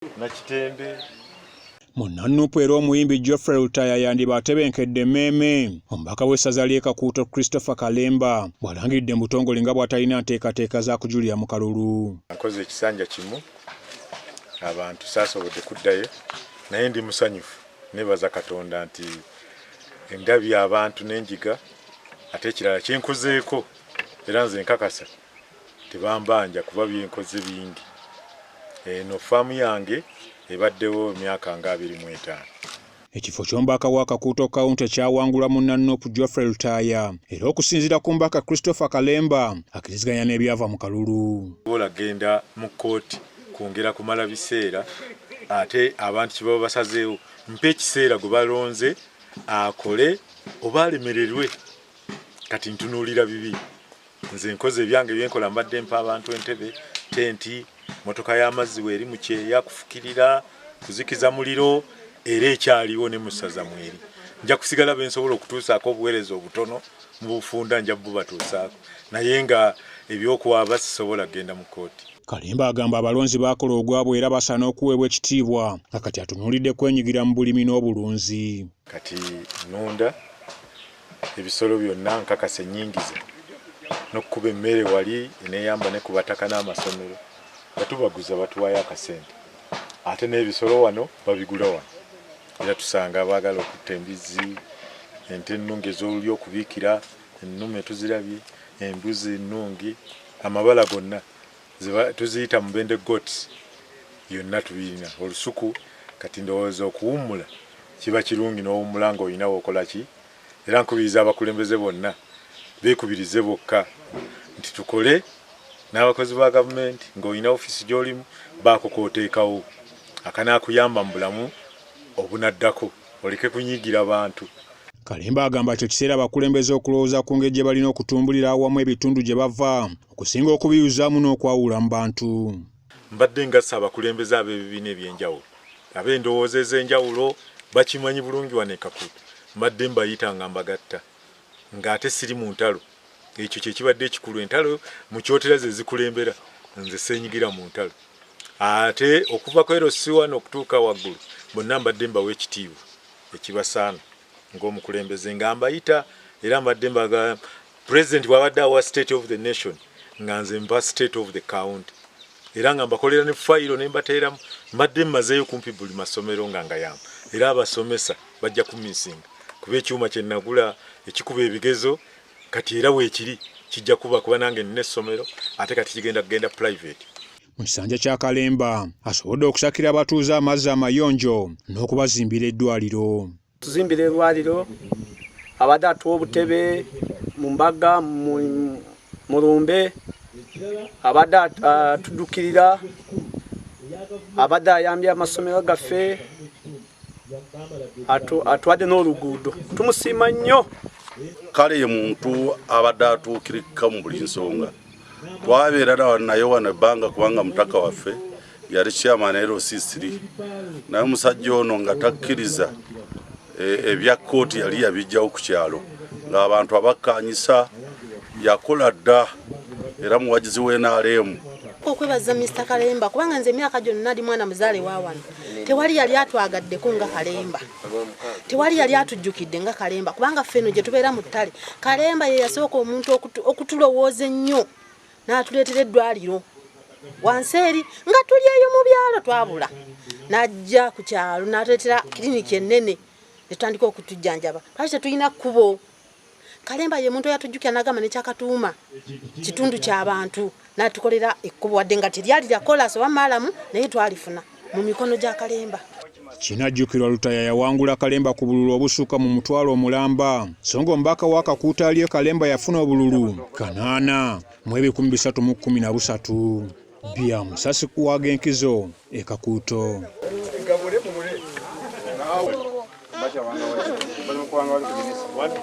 Nakitembe Munnanupu era omuyimbi Geoffrey Lutaya yandiba atebenkedde mmeeme omubaka w'essaza ly'e Kakuuto Christopher Kalemba bw'alangidde mu butongole nga bw'atalina nteekateeka za kujulira mu kalulu. Nkoze ekisanja kimu abantu saasobodde kuddayo naye ndi musanyufu nebaza Katonda nti endabye abantu n'enjiga ate ekirala kyenkozeeko era nze nkakasa tebambanja kuba byenkoze bingi. Eno faamu yange ebaddewo emyaka nga 25. Ekifo ky'omubaka wa Kakuuto County kyawangulwa munnanupu Geoffrey Lutaya era okusinziira ku mbaka Christopher Kalemba akkiriziganya n'ebyava mu kalulu. Olagenda mu kkooti kwongera kumala biseera ate abantu kye baba basazeewo mpa ekiseera gwe balonze akole oba alemererwe kati ntunuulira bibi. Nze nkoze ebyange byenkola mbadde mpa abantu entebe, tenti, motoka y'amazzi weri mu kyeya kufukirira kuzikiza muliro era ekyaliwo ne musaza mweri. Nja kusigala bensobola okutuusaako obuweereza obutono mu bufunda nja bubatuusaako naye nga ebyokuwaaba sisobola kgenda mu kkooti. Kalemba agamba abalonzi bakola ogwabwe era basaana okuweebwa ekitiibwa nga kati atunuulidde kwenyigira mu bulimi n'obulunzi. Kati nnunda ebisolo byonna nkakasa ennyingiza n'okkuba emmere wali eneeyamba ne ku bataka n'amasomero batubaguza batuwaayo akasente ate n'ebisolo wano babigula wano era tusanga abaagala okutta embizzi, ente ennungi ez'oluli okubiikira, ennume tuzirabye, embuzi ennungi, amabala gonna tuziyita mubende goats yonna tubirina. Olusuku kati ndowooza okuwummula kiba kirungi n'owummula ng'olina okola ki era nkubiriza abakulembeze bonna beekubirize bokka nti tukole n'abakozi ba gavumenti ng'olina ofiisi gy'olimu baako k'oteekawo akanaakuyamba mu bulamu obunaddako oleke kunyiigira bantu. Kalemba agamba ekyo kiseera abakulembeze okulowooza ku ngeri gye balina okutumbulira awamu ebitundu gye bava okusinga okubiyuzaamu n'okwawula mu bantu. Mbadde ngassa abakulembeze ab'ebibiina eby'enjawulo ab'endowooza ez'enjawulo bakimanyi bulungi wano e Kakuuto mbadde mbayita nga mbagatta ng'ate siri mu ntalo. Ekyo kye kibadde ekikulu, entalo mu kyotera ze zikulembera nze seenyigira mu ntalo. Ate okuva ku erosi wano okutuuka waggulu bonna mbadde mbawa ekitiibwa ekibasaana ng'omukulembeze nga mbayita era mbadde mbaga President bw'abadde awa State of the Nation nga nze mba State of the County era nga mbakolera ne fayiro ne mbateeramu mbadde mmazeeyo kumpi buli masomero nga ngayamba era abasomesa bajja kumisinga kuba ekyuma kye nagula ekikuba ebigezo kati era weekiri kijja kuba nange nina essomero ate kati kigenda private. Mu kisanja kya Kalemba asobodde okusakira abatuuze amazzi amayonjo n'okubazimbira eddwaliro. Tuzimbira eddwaliro abadde atuwa obutebe mu Mbaga mu Lumbe abadde atuddukirira abadde ayambye amasomero gaffe atuwadde n'oluguudo tumusiima nnyo. Kale ye muntu abadde atuukirika mu buli nsonga. Twabeera naye wano ebbanga kubanga mutaka waffe yali chairman LC3 naye omusajja ono nga takkiriza ebya kkooti yali yabijjawo ku kyalo ng'abantu abakkaanyisa yakola dda era muwagizi w'NRM. Okwebaza Mr. Kalemba kubanga nze emyaka gyonna ndi mwana muzaale wa wano tewali yali atwagaddeko nga Kalemba, tewali yali atujjukidde nga Kalemba kubanga ffeno gye tubeera mu ttale Kalemba ye yasooka omuntu okutulowooza ennyo n'atuleetera eddwaliro wansi eri nga tuli eyo mu byalo twabula n'ajja ku kyalo n'atuleetera kiriniki ennene ne tutandika okutujjanjaba twali tetulina kkubo. Kalemba ye muntu yatujjukira n'agamba n'ekyakatuuma kitundu ky'abantu n'atukolera ekkubo wadde nga teryali lya kolasi oba maalamu naye twalifuna mu mikono gya Kalemba. Kinajjukirwa Lutaya yawangula Kalemba ku bululu obusukka mu mutwalo omulamba so nga omubaka wa Kakuuto ali Kalemba yafuna obululu 8 mu 313. Bya Musasi kuwaga enkizo e Kakuuto. Bacha wanga wali